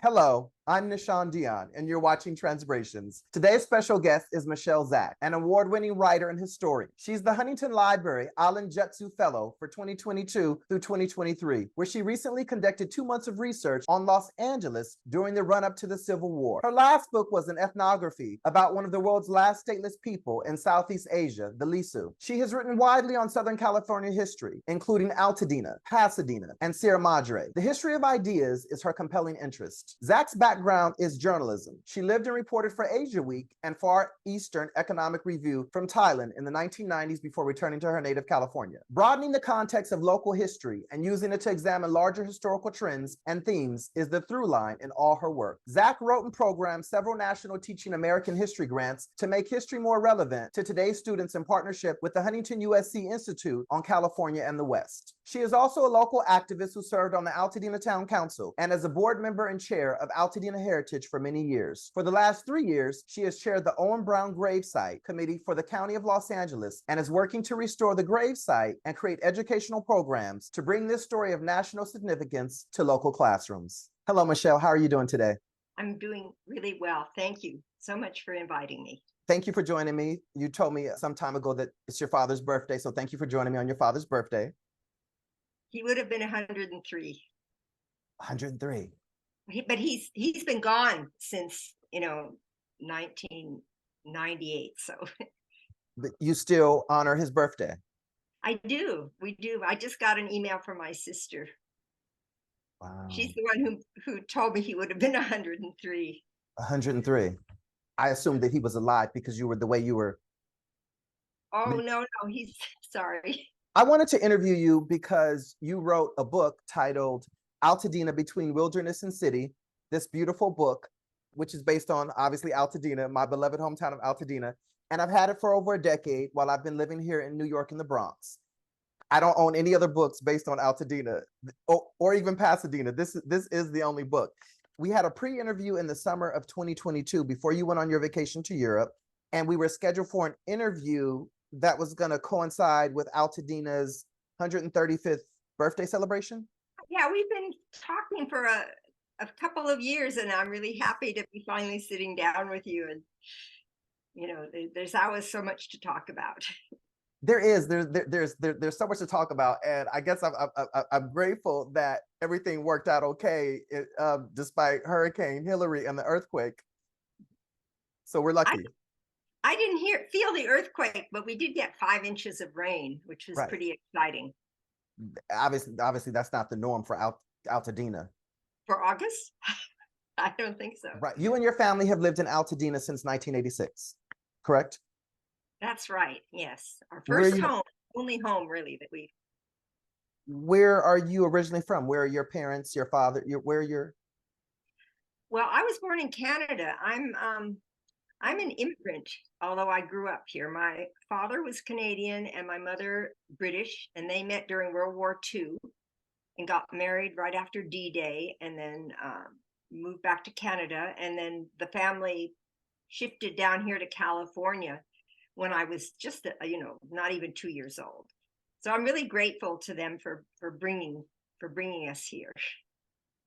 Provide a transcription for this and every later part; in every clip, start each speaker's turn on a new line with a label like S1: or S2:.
S1: Hello, I'm nahshondion, and you're watching Transbrations. Today's special guest is Michele Zack, an award-winning writer and historian. She's the Huntington Library Allen Jutzi Fellow for 2022 through 2023, where she recently conducted 2 months of research on Los Angeles during the run-up to the Civil War. Her last book was an ethnography about one of the world's last stateless people in Southeast Asia, the Lisu. She has written widely on Southern California history, including Altadena, Pasadena, and Sierra Madre. The history of ideas is her compelling interest. Zack's background is journalism. She lived and reported for AsiaWeek and Far Eastern Economic Review from Thailand in the 1990s before returning to her native California. Broadening the context of local history and using it to examine larger historical trends and themes is the through line in all her work. Zack wrote and programmed several national Teaching American History grants to make history more relevant to today's students in partnership with the Huntington-USC Institute on California and the West. She is also a local activist who served on the Altadena Town Council and as a board member and chair of Altadena Heritage for many years. For the last 3 years, she has chaired the Owen Brown Gravesite Committee for the County of Los Angeles and is working to restore the gravesite and create educational programs to bring this story of national significance to local classrooms. Hello, Michele. How are you doing today?
S2: I'm doing really well. Thank you so much for inviting me.
S1: Thank you for joining me. You told me some time ago that it's your father's birthday, so thank you for joining me on your father's birthday.
S2: He would have been 103.
S1: 103.
S2: But he's been gone since 1998. So
S1: But you still honor his birthday?
S2: I do. We do. I just got an email from my sister.
S1: Wow.
S2: She's the one who told me he would have been 103.
S1: 103. I assumed that he was alive because you were the way you were.
S2: Oh, no, he's sorry.
S1: I wanted to interview you because you wrote a book titled Altadena Between Wilderness and City, this beautiful book, which is based on, obviously, Altadena, my beloved hometown of Altadena. And I've had it for over a decade while I've been living here in New York in the Bronx. I don't own any other books based on Altadena or even Pasadena. This is the only book. We had a pre-interview in the summer of 2022 before you went on your vacation to Europe, and we were scheduled for an interview that was going to coincide with Altadena's 135th birthday celebration.
S2: Yeah, we've been talking for a couple of years, and I'm really happy to be finally sitting down with you. And there's always so much to talk about.
S1: There's so much to talk about, and I guess I'm grateful that everything worked out okay, despite Hurricane Hillary and the earthquake. So we're lucky.
S2: I didn't feel the earthquake, but we did get 5 inches of rain, which was pretty exciting.
S1: Obviously, that's not the norm for Altadena.
S2: For August? I don't think so.
S1: Right. You and your family have lived in Altadena since 1986, correct?
S2: That's right. Yes. Our first home, only home really that we.
S1: Where are you originally from? Where are your parents, your father,
S2: Well, I was born in Canada. I'm an immigrant, although I grew up here. My father was Canadian and my mother British, and they met during World War II and got married right after D-Day, and then moved back to Canada. And then the family shifted down here to California when I was just, not even 2 years old. So I'm really grateful to them for bringing us here.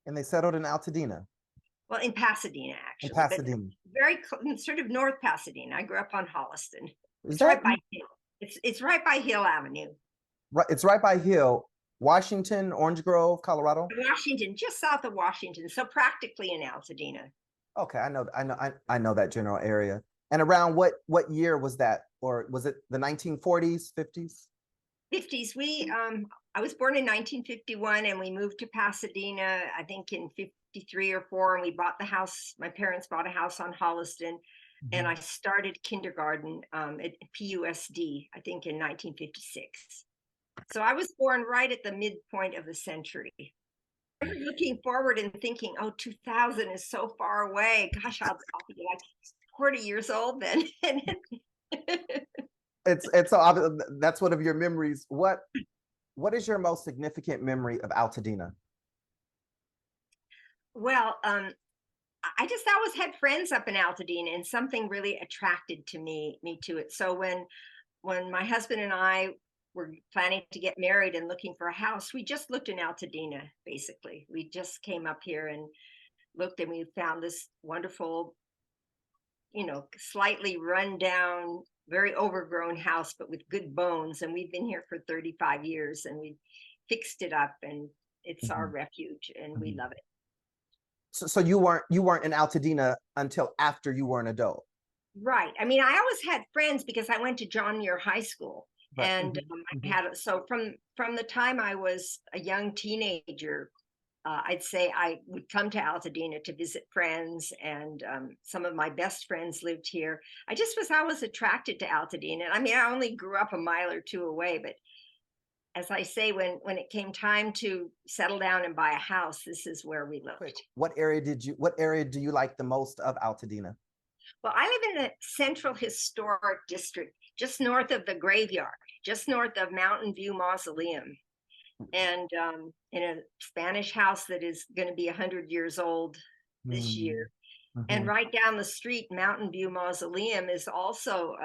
S2: And
S1: they settled in Altadena.
S2: Well, in Pasadena, actually.
S1: In Pasadena.
S2: Very sort of North Pasadena. I grew up on Holliston.
S1: It's right by
S2: Hill. It's right by Hill Avenue.
S1: Right, it's right by Hill. Washington, Orange Grove, Colorado.
S2: Washington, just south of Washington, so practically in Altadena.
S1: Okay, I know that general area. And around what year was that, or was it the 1940s, 50s?
S2: 50s. I was born in 1951, and we moved to Pasadena, I think in 53 or 4, and we bought the house. My parents bought a house on Holliston, and I started kindergarten at PUSD, I think in 1956. So I was born right at the midpoint of the century. Looking forward and thinking, oh, 2000 is so far away. Gosh, I'll be like 40 years old then.
S1: It's so obvious. That's one of your memories. What is your most significant memory of Altadena?
S2: Well, I just always had friends up in Altadena, and something really attracted me to it. So when my husband and I were planning to get married and looking for a house, we just looked in Altadena, basically. We just came up here and looked and we found this wonderful, slightly run down, very overgrown house, but with good bones. And we've been here for 35 years and we fixed it up, and it's our refuge, and we love it.
S1: So you weren't in Altadena until after you were an adult.
S2: Right. I mean, I always had friends because I went to johnmuir High School.
S1: Right.
S2: And I had, so from the time I was a young teenager, I'd say I would come to Altadena to visit friends, and some of my best friends lived here. I was attracted to Altadena. I mean, I only grew up a mile or two away, but as I say, when it came time to settle down and buy a house, this is where we looked.
S1: What area do you like the most of Altadena?
S2: Well, I live in the Central Historic District, just north of the graveyard, just north of Mountain View Mausoleum, and in a Spanish house that is going to be 100 years old this year. And right down the street, Mountain View Mausoleum is also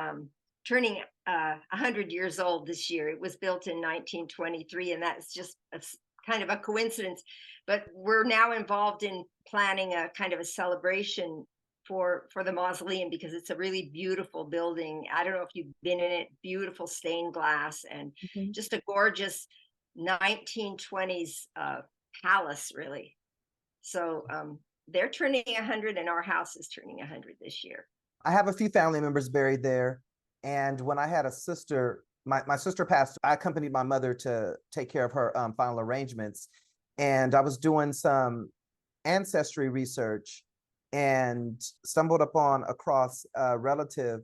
S2: turning 100 years old this year. It was built in 1923, and that's just kind of a coincidence. But we're now involved in planning a kind of a celebration for the mausoleum, because it's a really beautiful building. I don't know if you've been in it. Beautiful stained glass and just a gorgeous 1920s palace, really. So they're turning 100, and our house is turning 100 this year.
S1: I have a few family members buried there, and when I had a sister, my sister passed, I accompanied my mother to take care of her final arrangements, and I was doing some ancestry research and stumbled across a relative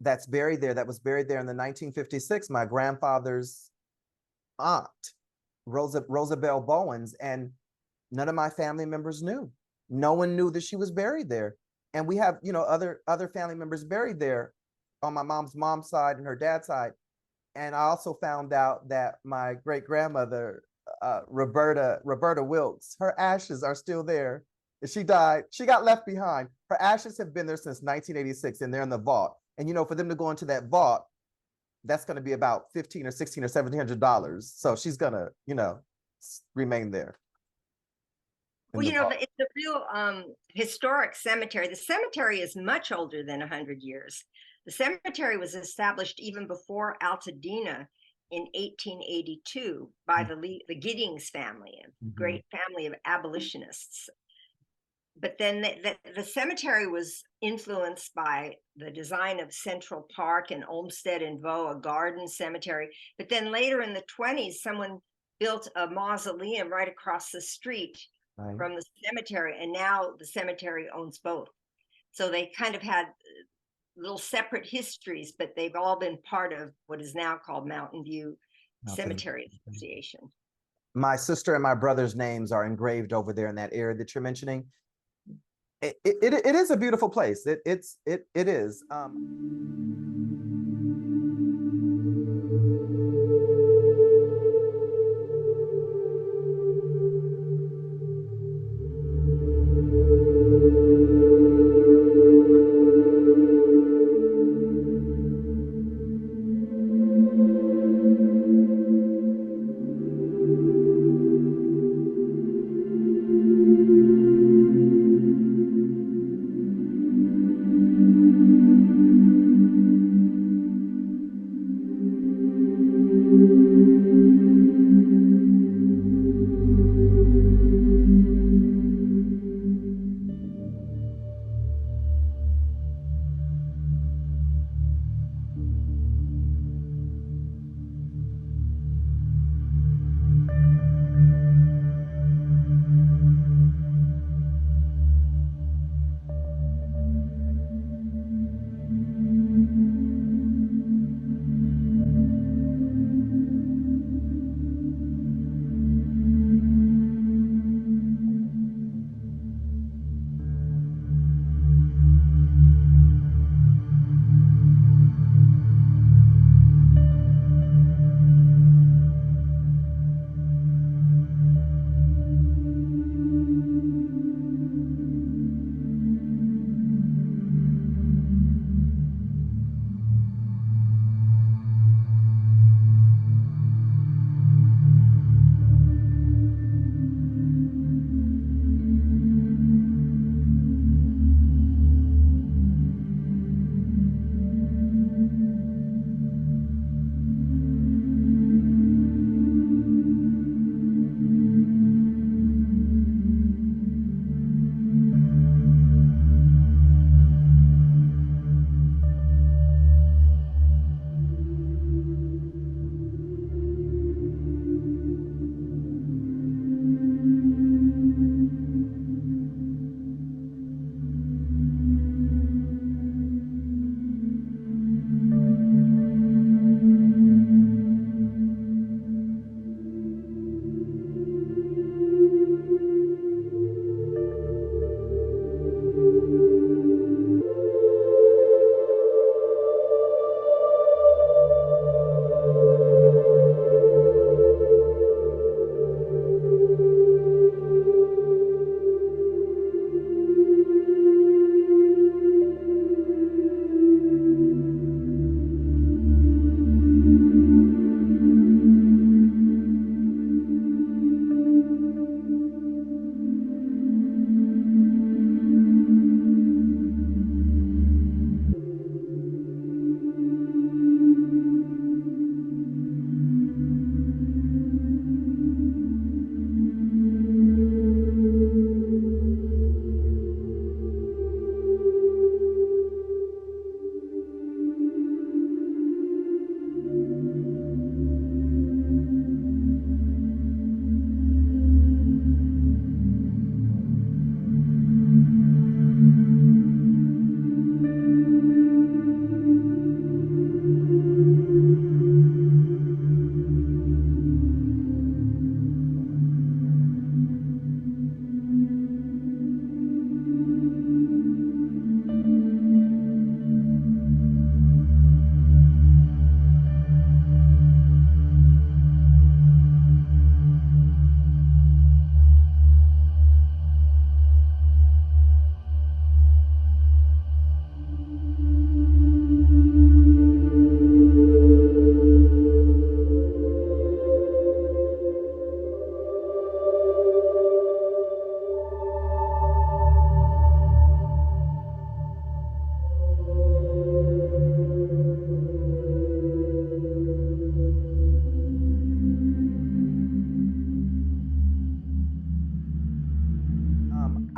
S1: that's buried there, that was buried there in the 1956, my grandfather's aunt, Rosabelle Bowens, and none of my family members knew. No one knew that she was buried there. And we have, other family members buried there on my mom's side and her dad's side. And I also found out that my great grandmother, Roberta Wilkes, her ashes are still there. She died. She got left behind. Her ashes have been there since 1986, and they're in the vault. And for them to go into that vault, that's going to be about $1,500 or $1,600 or $1,700. So she's going to, remain there.
S2: Well, it's a real historic cemetery. The cemetery is much older than 100 years. The cemetery was established even before Altadena in 1882 by the Giddings family, a great family of abolitionists. But then the cemetery was influenced by the design of Central Park and Olmsted and Vaux, a garden cemetery. But then later in the 20s, someone built a mausoleum right across the street from the cemetery, and now the cemetery owns both. So they kind of had little separate histories, but they've all been part of what is now called Mountain View Cemetery Association.
S1: My sister and my brother's names are engraved over there in that area that you're mentioning. It is a beautiful place. It is.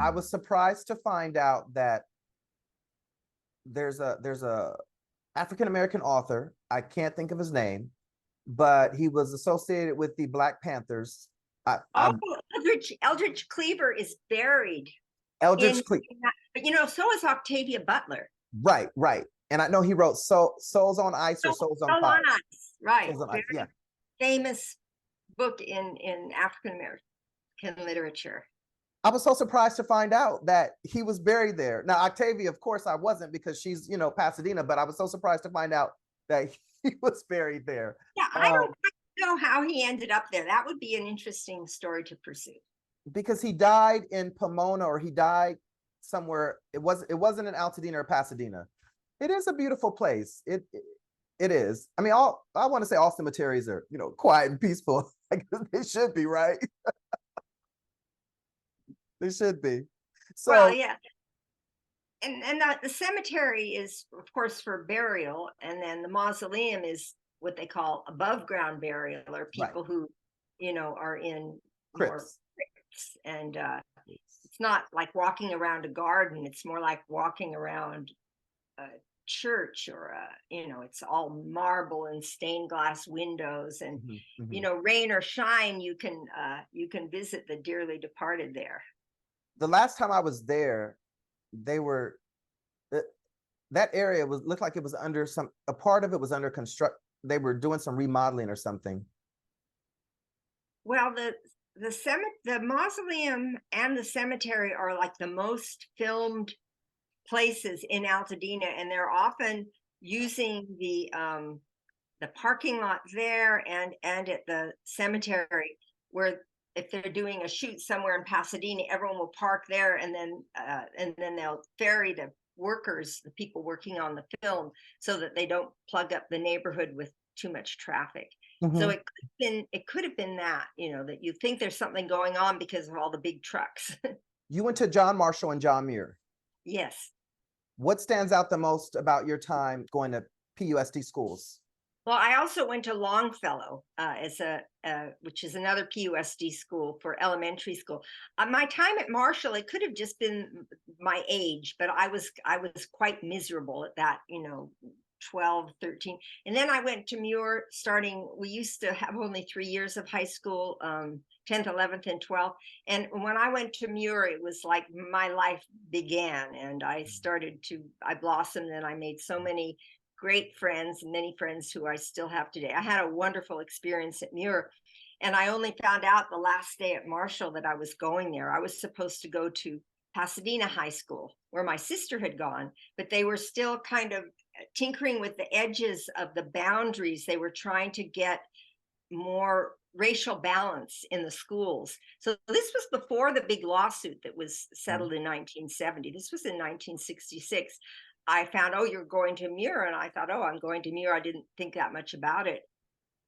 S1: I was surprised to find out that there's a African-American author. I can't think of his name, but he was associated with the Black Panthers.
S2: Eldridge Cleaver is buried
S1: Eldridge Cleaver.
S2: But you know, so is Octavia Butler.
S1: Right. And I know he wrote Souls on Ice or Souls on Fire.
S2: Ice. Right.
S1: Souls on Ice, yeah.
S2: Famous book in African-American literature.
S1: I was so surprised to find out that he was buried there. Now, Octavia, of course, I wasn't, because she's, Pasadena, but I was so surprised to find out that he was buried there.
S2: Yeah, I don't know how he ended up there. That would be an interesting story to pursue. Because
S1: he died in Pomona, or he died somewhere. It wasn't in Altadena or Pasadena. It is a beautiful place. It is. I mean, I want to say all cemeteries are, quiet and peaceful. They should be, right? They should be. So,
S2: well, yeah. And the cemetery is, of course, for burial, and then the mausoleum is what they call above ground burial, or people who, are in crypts. And it's not like walking around a garden. It's more like walking around a church, or it's all marble and stained glass windows, and rain or shine, you can visit the dearly departed there.
S1: The last time I was there, that area looked like it was under a part of it was under construct. They were doing some remodeling or something.
S2: Well, the mausoleum and the cemetery are like the most filmed places in Altadena, and they're often using the parking lot there and at the cemetery, where if they're doing a shoot somewhere in Pasadena, everyone will park there, and then they'll ferry the workers, the people working on the film, so that they don't plug up the neighborhood with too much traffic. So it could have been that, that you think there's something going on because of all the big trucks.
S1: You went to John Marshall and Johnmuir.
S2: Yes.
S1: What stands out the most about your time going to PUSD schools?
S2: Well, I also went to Longfellow which is another PUSD school for elementary school. My time at Marshall, it could have just been my age, but I was quite miserable at that, 12, 13. And then I went to Muir we used to have only 3 years of high school, 10th, 11th, and 12th. And when I went to Muir, it was like my life began, and I blossomed, and I made so many great friends, many friends who I still have today. I had a wonderful experience at Muir, and I only found out the last day at Marshall that I was going there. I was supposed to go to Pasadena High School, where my sister had gone, but they were still kind of tinkering with the edges of the boundaries. They were trying to get more racial balance in the schools. So this was before the big lawsuit that was settled in 1970. This was in 1966. I found, you're going to Muir, and I thought, I'm going to Muir. I didn't think that much about it,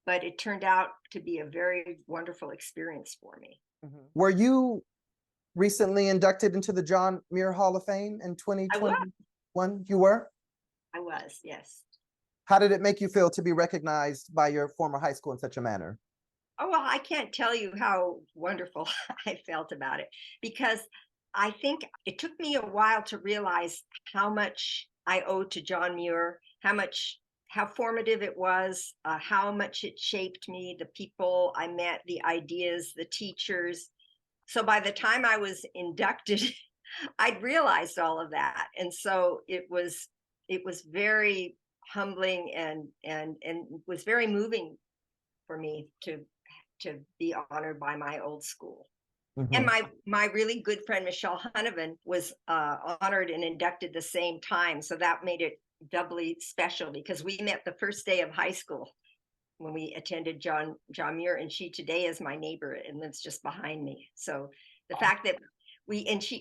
S2: but it turned out to be a very wonderful experience for me.
S1: Were you recently inducted into the John Muir Hall of Fame in 2021? You were?
S2: I was, yes.
S1: How did it make you feel to be recognized by your former high school in such a manner?
S2: Oh, well, I can't tell you how wonderful I felt about it, because I think it took me a while to realize how much I owe to John Muir, how formative it was, how much it shaped me, the people I met, the ideas, the teachers. So by the time I was inducted, I'd realized all of that. And so it was very humbling and was very moving for me to be honored by my old school. And my really good friend Michelle Huntington was honored and inducted the same time, so that made it doubly special, because we met the first day of high school when we attended John Muir, and she today is my neighbor and lives just behind me. So the fact that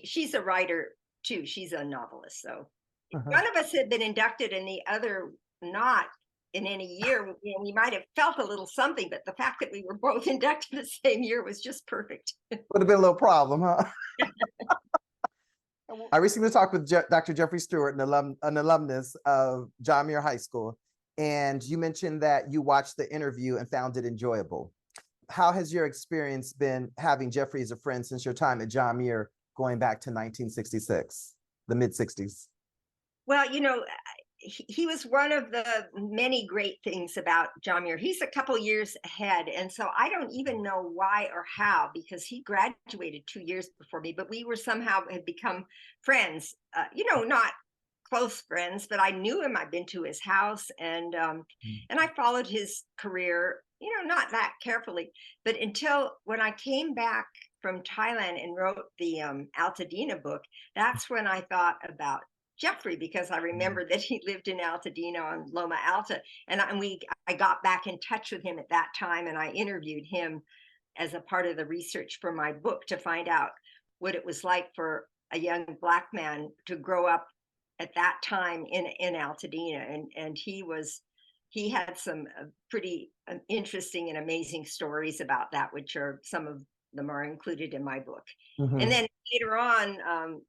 S2: she's a writer too, she's a novelist. So one of us had been inducted and the other not in any year, we might have felt a little something, but the fact that we were both inducted the same year was just perfect.
S1: Would have been a little problem, huh? I recently talked with Dr. Jeffrey Stewart, an alumnus of John Muir High School, and you mentioned that you watched the interview and found it enjoyable. How has your experience been having Jeffrey as a friend since your time at John Muir, going back to 1966, the mid 60s?
S2: Well, he was one of the many great things about Johnmuir. He's a couple years ahead. And so I don't even know why or how, because he graduated 2 years before me, but we were somehow had become friends, not close friends, but I knew him. I've been to his house, and I followed his career, not that carefully, but until when I came back from Thailand and wrote the Altadena book, that's when I thought about Jeffrey, because I remembered that he lived in Altadena on Loma Alta, and I got back in touch with him at that time, and I interviewed him as a part of the research for my book to find out what it was like for a young Black man to grow up at that time in Altadena, and he had some pretty interesting and amazing stories about that, which are some of them are included in my book. And then later on,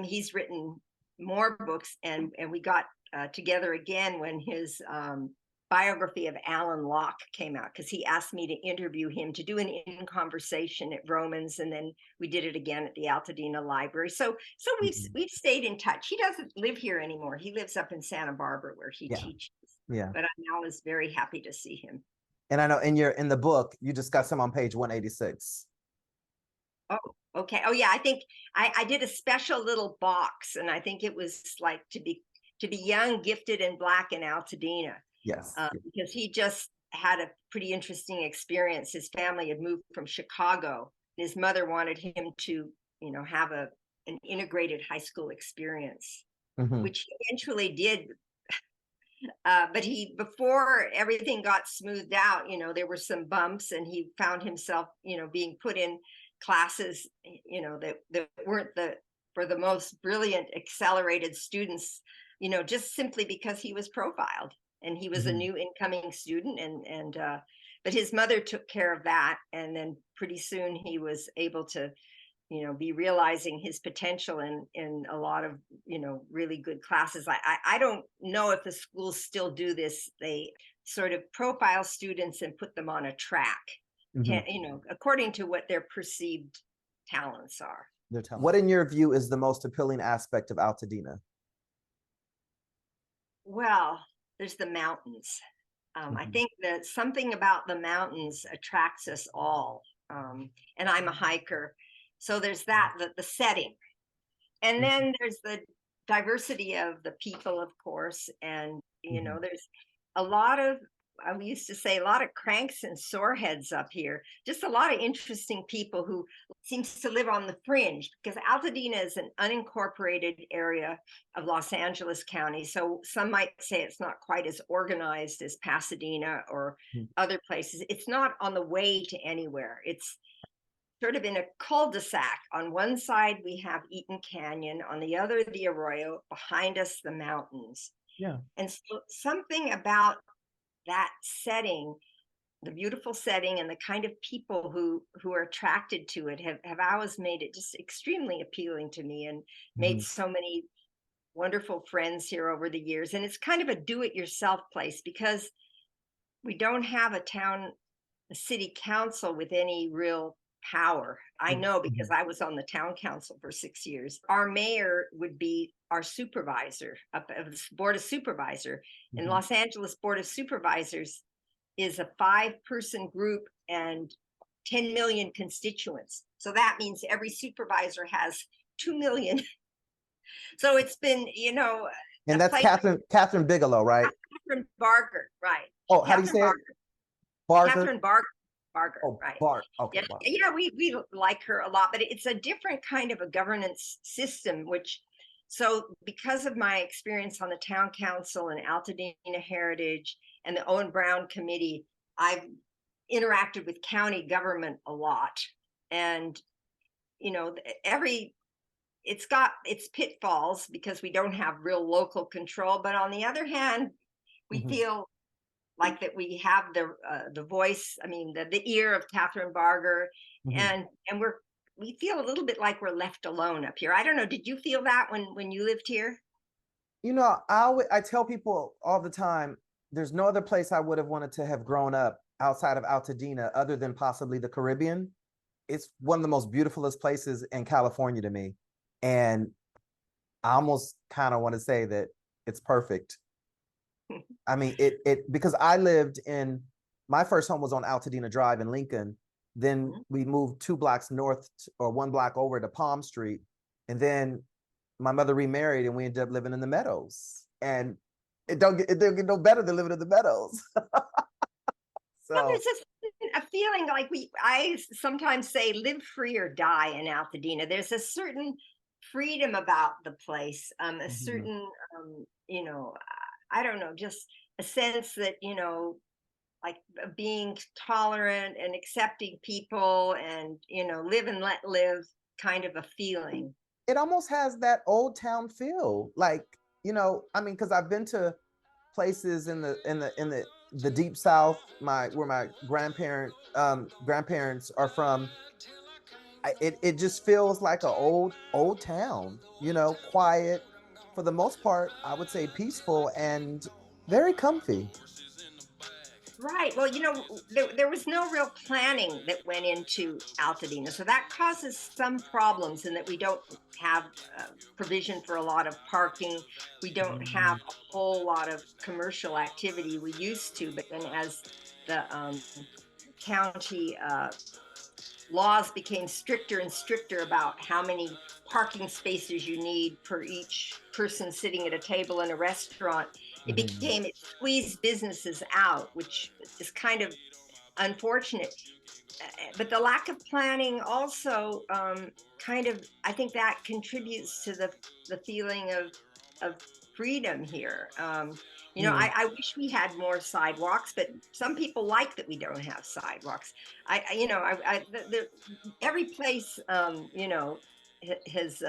S2: he's written more books, and we got together again when his biography of Alan Locke came out, because he asked me to interview him, to do an in conversation at Romans, and then we did it again at the Altadena Library. So we've stayed in touch. He doesn't live here anymore. He lives up in Santa Barbara where he teaches. Yeah. But I was very happy to see him.
S1: And I know in the book you discuss him on page 186.
S2: Oh, okay. Oh yeah, I think I did a special little box, and I think it was like to be young, gifted, and Black in Altadena.
S1: Yes.
S2: Because he just had a pretty interesting experience. His family had moved from Chicago. His mother wanted him to, have an integrated high school experience, which he eventually did. But before everything got smoothed out, there were some bumps, and he found himself, being put in classes, that weren't for the most brilliant, accelerated students, just simply because he was profiled. And he was a new incoming student, but his mother took care of that. And then pretty soon he was able to, be realizing his potential in a lot of, really good classes. I don't know if the schools still do this. They sort of profile students and put them on a track, according to what their perceived talents are.
S1: What, in your view, is the most appealing aspect of Altadena?
S2: Well, there's the mountains. I think that something about the mountains attracts us all. And I'm a hiker. So there's that, the setting. And then there's the diversity of the people, of course. And, there's a lot of, I used to say, a lot of cranks and soreheads up here. Just a lot of interesting people who seems to live on the fringe, because Altadena is an unincorporated area of Los Angeles County. So some might say it's not quite as organized as Pasadena or other places. It's not on the way to anywhere. It's sort of in a cul-de-sac. On one side, we have Eaton Canyon. On the other, the Arroyo. Behind us, the mountains. Yeah. And so something about that setting, the beautiful setting, and the kind of people who are attracted to it have always made it just extremely appealing to me, and made so many wonderful friends here over the years. And it's kind of a do-it-yourself place, because we don't have a city council with any real power. I know, because I was on the town council for 6 years. Our mayor would be our supervisor up of the board of supervisor. And Los Angeles Board of Supervisors is a 5-person group and 10 million constituents. So that means every supervisor has 2 million. So it's been,
S1: and that's Catherine Bigelow, right?
S2: Catherine Barger, right?
S1: Oh, how do you say it?
S2: Barger. Catherine Barger. Right.
S1: Okay.
S2: Yeah, we like her a lot, but it's a different kind of a governance system, so because of my experience on the town council and Altadena Heritage and the Owen Brown Committee, I've interacted with county government a lot. And, it's got its pitfalls, because we don't have real local control. But on the other hand, we feel like that we have the voice, the ear of Catherine Barger, and we feel a little bit like we're left alone up here. I don't know. Did you feel that when you lived here?
S1: I tell people all the time, there's no other place I would have wanted to have grown up outside of Altadena other than possibly the Caribbean. it's one of the most beautifulest places in California to me. And I almost kind of want to say that it's perfect. I mean, because I lived in, my first home was on Altadena Drive in Lincoln. Then we moved 2 blocks north or 1 block over to Palm Street. And then my mother remarried and we ended up living in the Meadows. And it don't get no better than living in the Meadows.
S2: Well,
S1: So
S2: there's a feeling like I sometimes say live free or die in Altadena. There's a certain freedom about the place, a certain, you know, I don't know, just a sense that, you know, like being tolerant and accepting people and, you know, live and let live kind of a feeling.
S1: it almost has that old town feel. Like, you know, I mean, because I've been to places in the deep south, where my grandparents are from. It just feels like an old town, you know, quiet, for the most part, I would say peaceful and very comfy.
S2: Right. Well, you know, there was no real planning that went into Altadena. So that causes some problems in that we don't have provision for a lot of parking. We don't have a whole lot of commercial activity we used to. But then as the county laws became stricter and stricter about how many parking spaces you need per each person sitting at a table in a restaurant, it squeezed businesses out, which is kind of unfortunate. But the lack of planning also kind of, I think that contributes to the feeling of freedom here. You know, I wish we had more sidewalks, but some people like that we don't have sidewalks. You know, every place, you know, has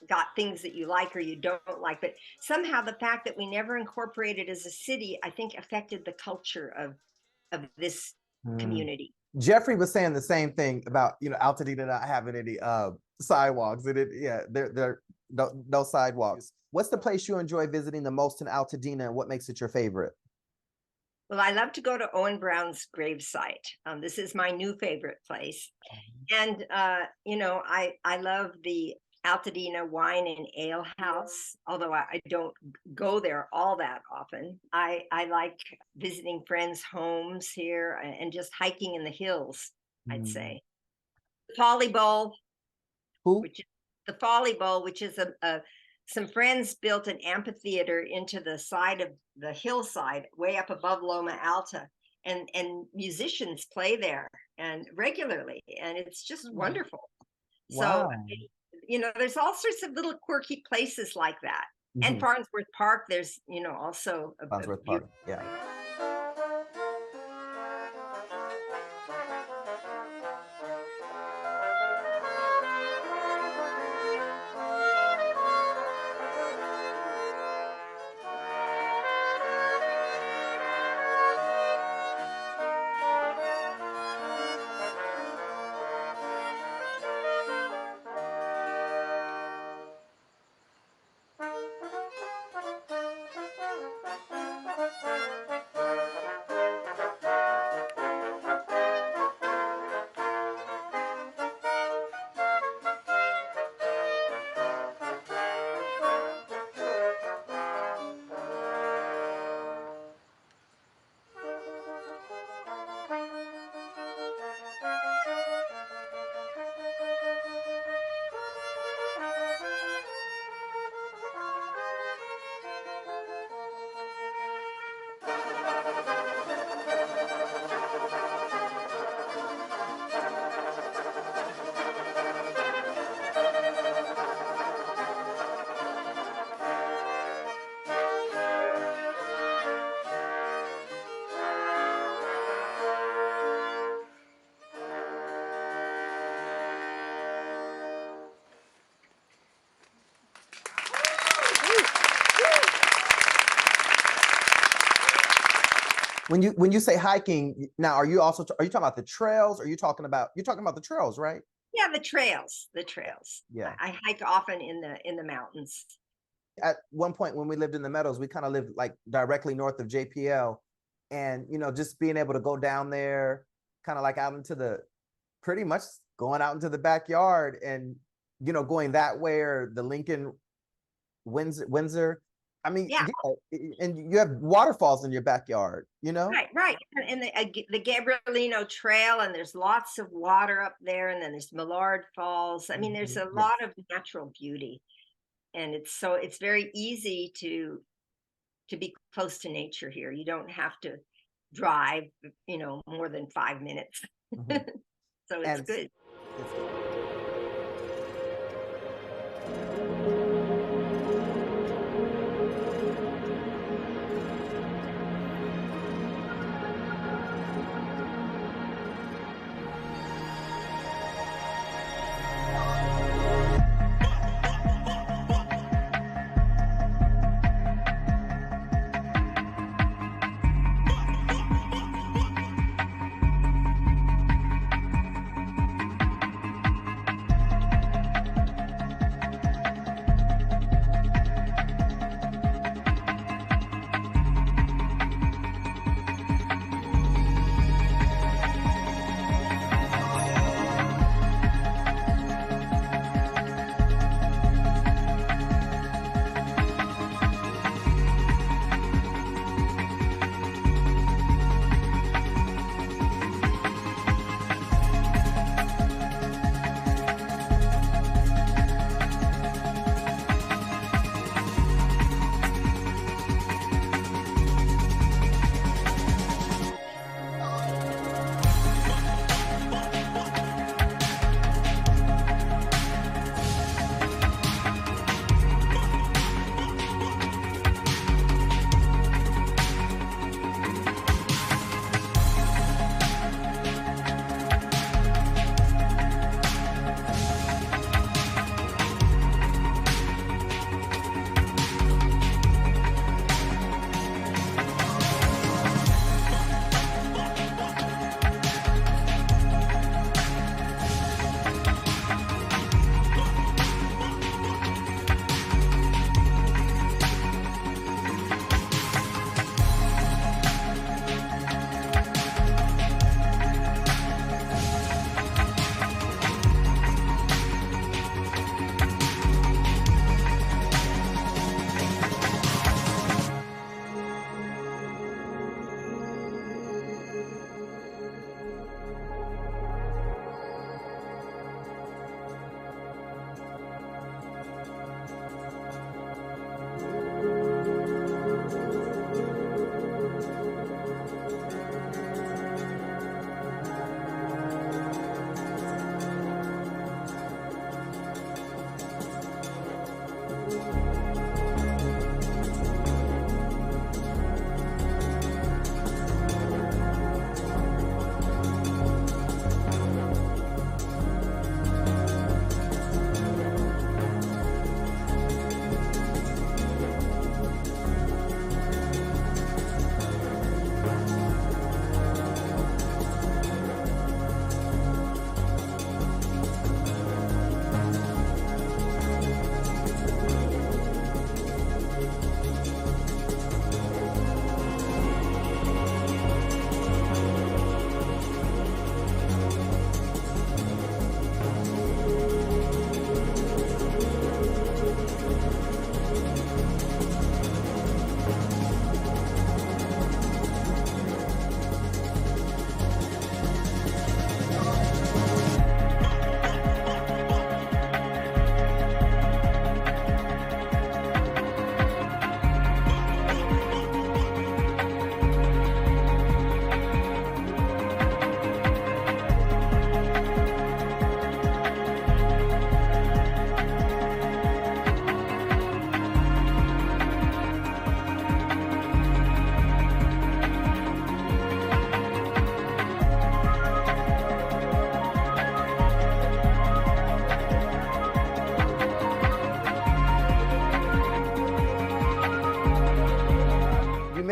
S2: got things that you like or you don't like, but somehow the fact that we never incorporated as a city, I think affected the culture of this community.
S1: Jeffrey was saying the same thing about, you know, Altadena not having any sidewalks, and there no sidewalks. What's the place you enjoy visiting the most in Altadena, and what makes it your favorite?
S2: Well, I love to go to Owen Brown's gravesite. This is my new favorite place. And, you know, I love the Altadena Wine and Ale House, although I don't go there all that often. I like visiting friends' homes here and just hiking in the hills, I'd say. Folly Bowl, which is the Folly Bowl, which is some friends built an amphitheater into the side of the hillside way up above Loma Alta, and musicians play there and regularly, and it's just wonderful.
S1: Wow.
S2: So, you know, there's all sorts of little quirky places like that. And Farnsworth Park, there's, you know, also
S1: Farnsworth Park, yeah. When you say hiking, now are you talking about the trails, or you're talking about the trails, right?
S2: Yeah, the trails.
S1: Yeah.
S2: I hike often in the mountains.
S1: At one point when we lived in the Meadows, we kind of lived like directly north of JPL, and, you know, just being able to go down there, kind of like out into the pretty much going out into the backyard and, you know, going that way, or the Lincoln, Windsor. I mean,
S2: Yeah.
S1: and you have waterfalls in your backyard, you know?
S2: Right. And the Gabrielino Trail, and there's lots of water up there, and then there's Millard Falls. I mean, there's a
S1: Yes.
S2: lot of natural beauty, and it's very easy to be close to nature here. You don't have to drive, you know, more than 5 minutes.
S1: Mhm.
S2: So it's
S1: And
S2: good.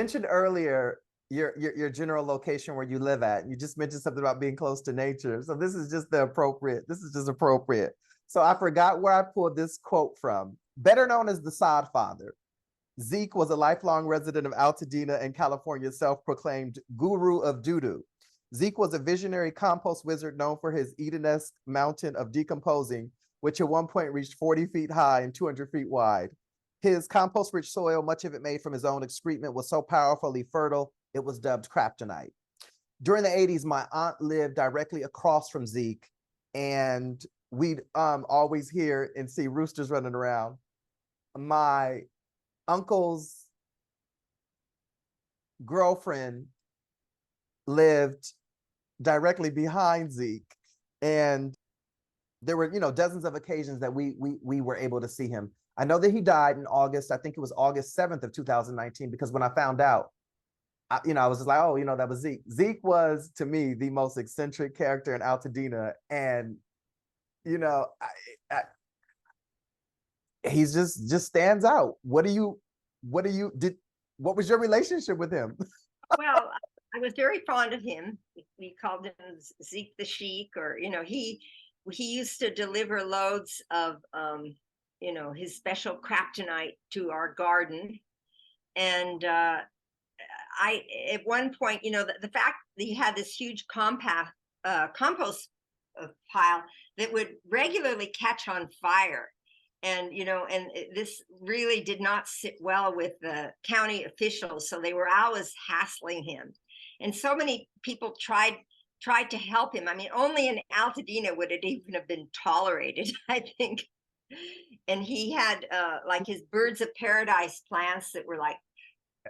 S1: mentioned earlier your general location where you live at. You just mentioned something about being close to nature. So this is just appropriate. So I forgot where I pulled this quote from. Better known as the Sodfather, Zeke was a lifelong resident of Altadena and California's self-proclaimed guru of doo-doo. Zeke was a visionary compost wizard known for his Edenesque mountain of decomposing, which at one point reached 40 feet high and 200 feet wide. His compost-rich soil, much of it made from his own excrement, was so powerfully fertile, it was dubbed kryptonite. During the 80s, my aunt lived directly across from Zeke, and we'd always hear and see roosters running around. My uncle's girlfriend lived directly behind Zeke, and there were, dozens of occasions that we were able to see him. I know that he died in August. I think it was August 7th of 2019, because when I found out, I was just like, oh, that was Zeke. Zeke was, to me, the most eccentric character in Altadena, and he's just stands out. What was your relationship with him?
S2: Well, I was very fond of him. We called him Zeke the Sheik, or he used to deliver loads of his special kryptonite to our garden. And at one point, the fact that he had this huge compost pile that would regularly catch on fire. And, this really did not sit well with the county officials. So they were always hassling him. And so many people tried to help him. I mean, only in Altadena would it even have been tolerated, I think. And he had like his birds of paradise plants that were like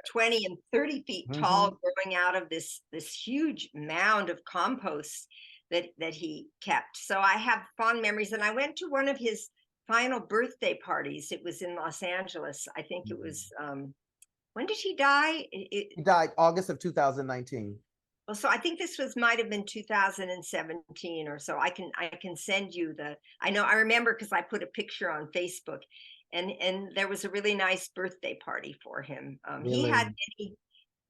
S2: 20 and 30 feet tall, growing out of this huge mound of compost that he kept. So I have fond memories. And I went to one of his final birthday parties. It was in Los Angeles. I think it was, when did he die?
S1: He died August of 2019.
S2: Well, so I think this might have been 2017 or so. I can send you I remember because I put a picture on Facebook, and there was a really nice birthday party for him.
S1: Really?
S2: He had many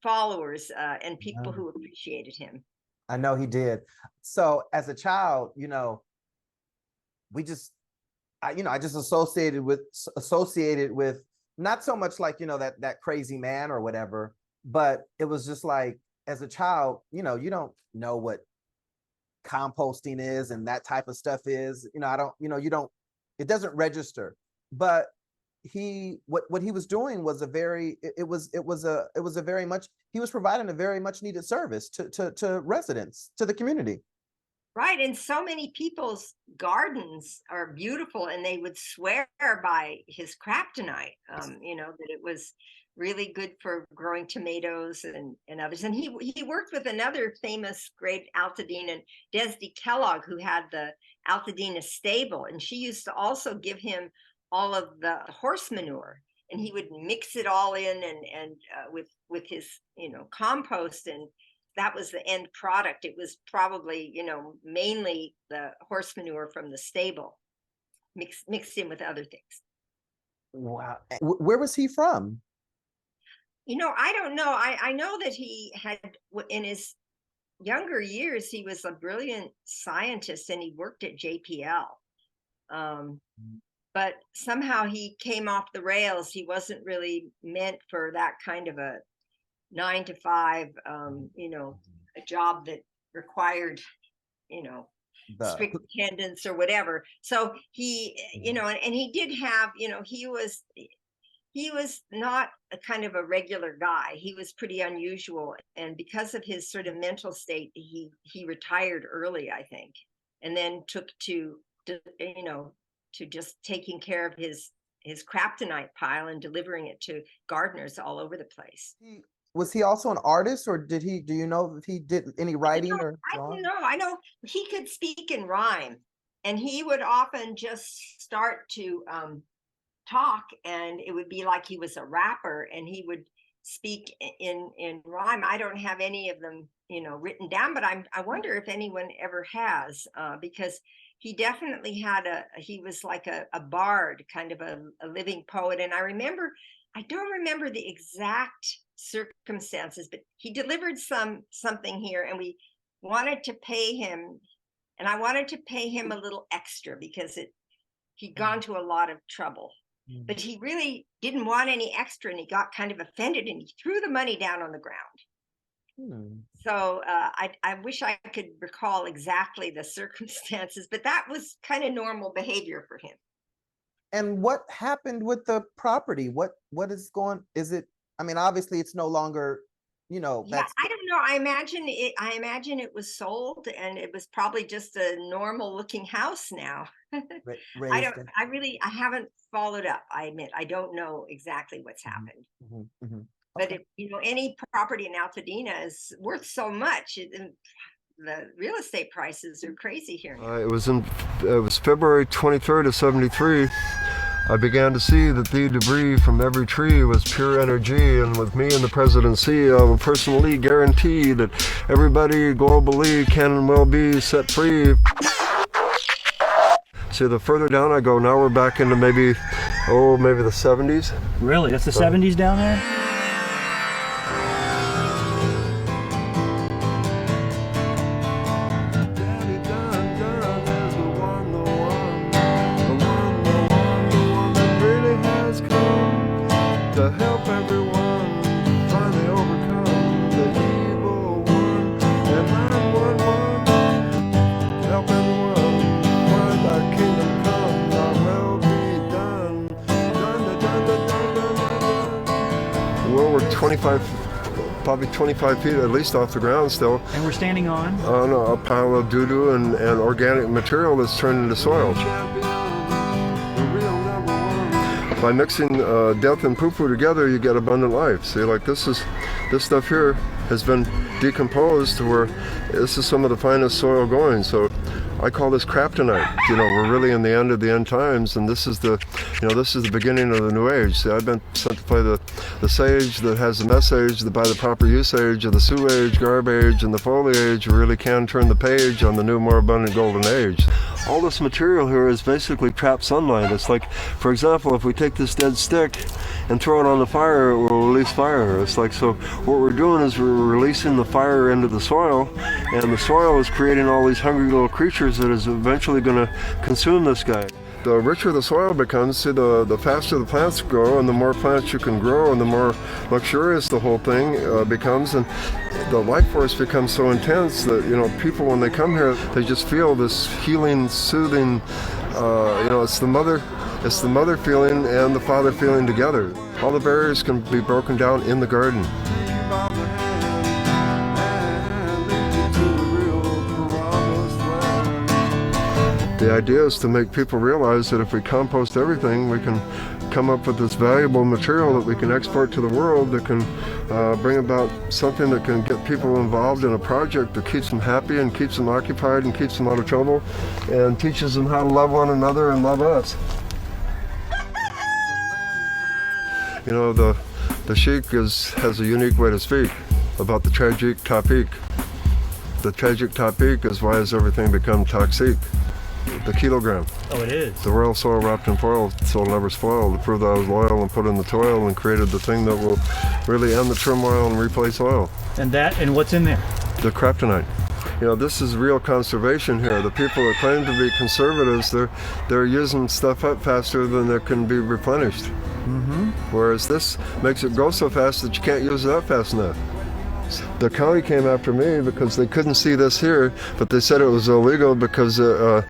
S2: followers and people who appreciated him.
S1: I know he did. So as a child, I just associated with not so much like, that crazy man or whatever, but it was just like, as a child, you don't know what composting is and that type of stuff is, it doesn't register. But what he was doing was he was providing a very much needed service to residents, to the community.
S2: Right. And so many people's gardens are beautiful, and they would swear by his kryptonite, that it was really good for growing tomatoes and others. And he worked with another famous great Altadenan, Desdie Kellogg, who had the Altadena stable. And she used to also give him all of the horse manure, and he would mix it all in and with his, compost, and that was the end product. It was probably, mainly the horse manure from the stable mixed in with other things.
S1: Wow. Where was he from?
S2: I don't know. I know that he had, in his younger years, he was a brilliant scientist, and he worked at JPL. But somehow he came off the rails. He wasn't really meant for that kind of a 9-to-5, a job that required, strict attendance or whatever. So he, and he did have, he was not a kind of a regular guy. He was pretty unusual. And because of his sort of mental state, he retired early, I think, and then took to just taking care of his kryptonite pile and delivering it to gardeners all over the place.
S1: Was he also an artist, or do you know if he did any writing or drawing?
S2: I don't know. I know he could speak in rhyme, and he would often just start to talk, and it would be like he was a rapper, and he would speak in rhyme. I don't have any of them, written down, but I wonder if anyone ever has, because he definitely he was like a bard, kind of a living poet. And I don't remember the exact circumstances, but he delivered something here, and we wanted to pay him, and I wanted to pay him a little extra because he'd gone to a lot of trouble. But he really didn't want any extra, and he got kind of offended, and he threw the money down on the ground. So I wish I could recall exactly the circumstances, but that was kind of normal behavior for him.
S1: And what happened with the property? What is going, is it, I mean, obviously it's no longer,
S2: Yeah,
S1: that's
S2: I don't know. I imagine it was sold and it was probably just a normal looking house now.
S1: raised.
S2: I haven't followed up. I admit, I don't know exactly what's happened. But
S1: Okay.
S2: if any property in Altadena is worth so much, the real estate prices are crazy here now.
S3: It was February 23rd of 73. I began to see that the debris from every tree was pure energy, and with me in the presidency, I will personally guarantee that everybody globally can and will be set free. See, the further down I go, now we're back into maybe the 70s.
S4: Really? That's the 70s down there?
S3: Probably 25 feet at least off the ground still.
S4: And we're standing on?
S3: A pile of doo-doo and organic material that's turned into soil. By mixing death and poo-poo together, you get abundant life. See, like this stuff here has been decomposed to where this is some of the finest soil going. So I call this kryptonite. We're really in the end of the end times, and this is the beginning of the new age. See, I've been sent to play the sage that has the message that by the proper usage of the sewage, garbage, and the foliage, you really can turn the page on the new, more abundant golden age. All this material here is basically trapped sunlight. It's like, for example, if we take this dead stick and throw it on the fire, it will release fire. It's like, so what we're doing is we're releasing the fire into the soil, and the soil is creating all these hungry little creatures that is eventually going to consume this guy. The richer the soil becomes, see, the faster the plants grow, and the more plants you can grow, and the more luxurious the whole thing becomes, and the life force becomes so intense that people, when they come here, they just feel this healing, soothing. It's the mother feeling and the father feeling together. All the barriers can be broken down in the garden. The idea is to make people realize that if we compost everything, we can come up with this valuable material that we can export to the world, that can bring about something that can get people involved in a project that keeps them happy and keeps them occupied and keeps them out of trouble and teaches them how to love one another and love us. The sheik has a unique way to speak about the tragic topic. The tragic topic is, why has everything become toxic? The kilogram.
S4: Oh, it is.
S3: The royal soil wrapped in foil, soil never spoiled, to prove that I was loyal and put in the toil and created the thing that will really end the turmoil and replace oil.
S4: And what's in there?
S3: The kryptonite. This is real conservation here. The people that claim to be conservatives, they're using stuff up faster than it can be replenished. Whereas this makes it go so fast that you can't use it up fast enough. The county came after me because they couldn't see this here, but they said it was illegal because let's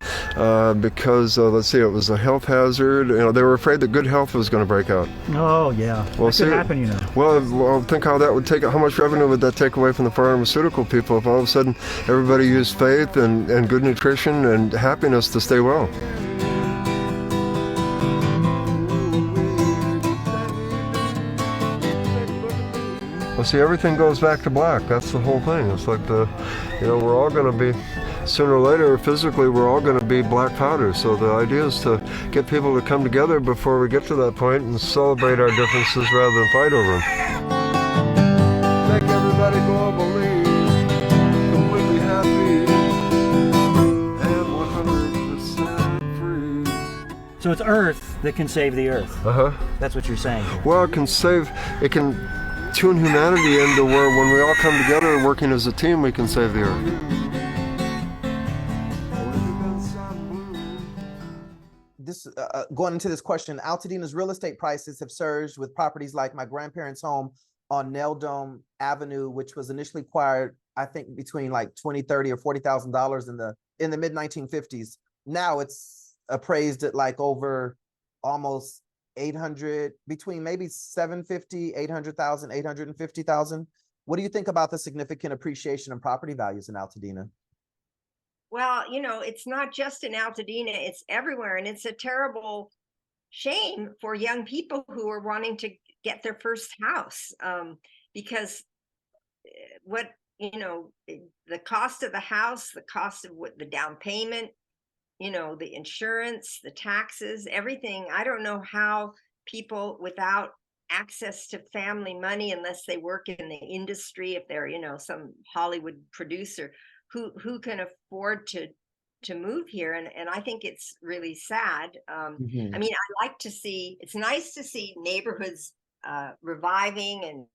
S3: see, it was a health hazard. They were afraid that good health was going to break out.
S4: Oh yeah,
S3: well,
S4: that could happen,
S3: Well, think how that would take. How much revenue would that take away from the pharmaceutical people if all of a sudden everybody used faith and good nutrition and happiness to stay well? Well, see, everything goes back to black. That's the whole thing. It's like we're all going to be, sooner or later, physically, we're all going to be black powder. So the idea is to get people to come together before we get to that point and celebrate our differences rather than fight over them. Make everybody globally completely happy and 100% free.
S4: So it's Earth that can save the Earth. That's what you're saying.
S3: Well, it can tune humanity into where when we all come together working as a team, we can save the Earth.
S1: Going into this question, Altadena's real estate prices have surged, with properties like my grandparents' home on Nail Dome Avenue, which was initially acquired, I think, between like $20,000, $30,000 or $40,000 in the mid 1950s. Now it's appraised at like over almost 800, between maybe 750, 800,000, 850,000. What do you think about the significant appreciation in property values in Altadena?
S2: Well, it's not just in Altadena, it's everywhere. And it's a terrible shame for young people who are wanting to get their first house, because the cost of the house, the cost of the down payment, the insurance, the taxes, everything. I don't know how people without access to family money, unless they work in the industry, if they're, some Hollywood producer, who can afford to move here. And I think it's really sad. I mean, I like to see, it's nice to see neighborhoods reviving and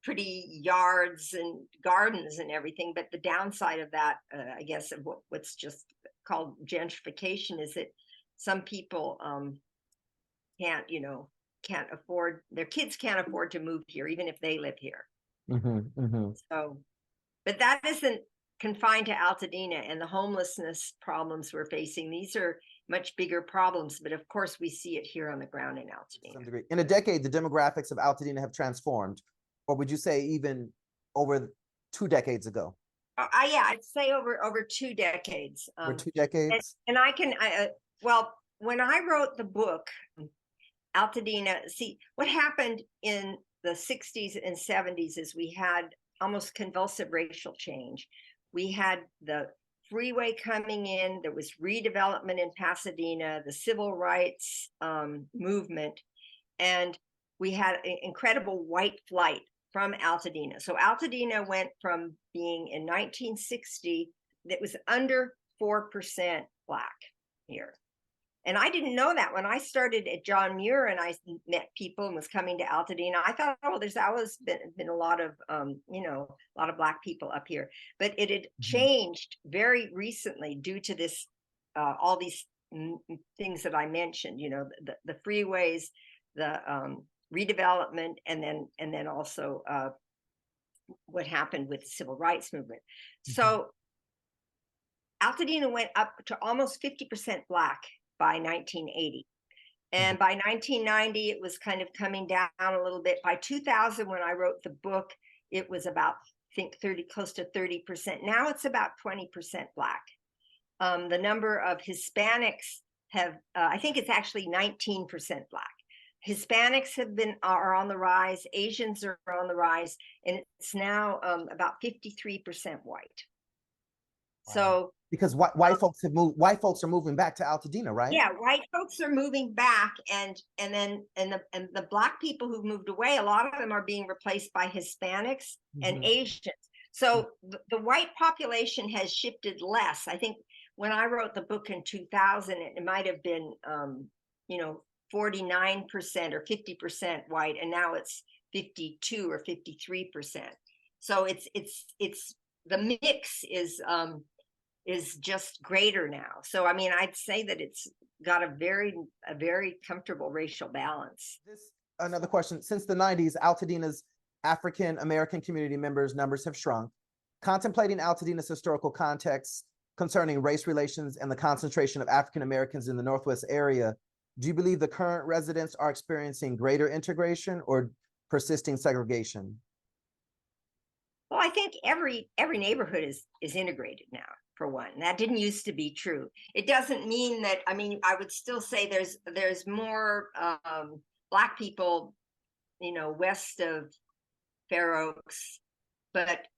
S2: pretty yards and gardens and everything. But the downside of that, I guess, of what's just called gentrification, is that some people can't afford, their kids can't afford to move here, even if they live here. So, but that isn't confined to Altadena and the homelessness problems we're facing. These are much bigger problems, but of course we see it here on the ground in Altadena.
S1: In a decade, the demographics of Altadena have transformed, or would you say even over 2 decades ago?
S2: Yeah, I'd say over 2 decades.
S1: Over 2 decades?
S2: And well, when I wrote the book, Altadena, see, what happened in the 60s and 70s is we had almost convulsive racial change. We had the freeway coming in, there was redevelopment in Pasadena, the civil rights movement, and we had an incredible white flight from Altadena. So Altadena went from being in 1960, that was under 4% Black here. And I didn't know that when I started at Johnmuir and I met people and was coming to Altadena. I thought, oh, there's always been a lot of, a lot of Black people up here. But it had changed very recently due to this, all these things that I mentioned, the freeways, the redevelopment, and then also what happened with the civil rights movement. So Altadena went up to almost 50% Black by 1980. And by 1990, it was kind of coming down a little bit. By 2000, when I wrote the book, it was about, I think, close to 30%. Now it's about 20% Black. The number of Hispanics I think it's actually 19% Black. Hispanics are on the rise, Asians are on the rise, and it's now about 53% white. Wow. So
S1: because white folks have moved, white folks are moving back to Altadena, right?
S2: Yeah, white folks are moving back, and the Black people who've moved away, a lot of them are being replaced by Hispanics and Asians. So the white population has shifted less. I think when I wrote the book in 2000, it might have been 49% or 50% white, and now it's 52 or 53%. So it's the mix is just greater now. So, I mean, I'd say that it's got a very comfortable racial balance.
S1: Another question. Since the 90s, Altadena's African American community numbers have shrunk. Contemplating Altadena's historical context concerning race relations and the concentration of African Americans in the Northwest area, do you believe the current residents are experiencing greater integration or persisting segregation?
S2: Well, I think every neighborhood is integrated now, for one. That didn't used to be true. It doesn't mean that, I mean, I would still say there's more Black people, west of Fair Oaks, but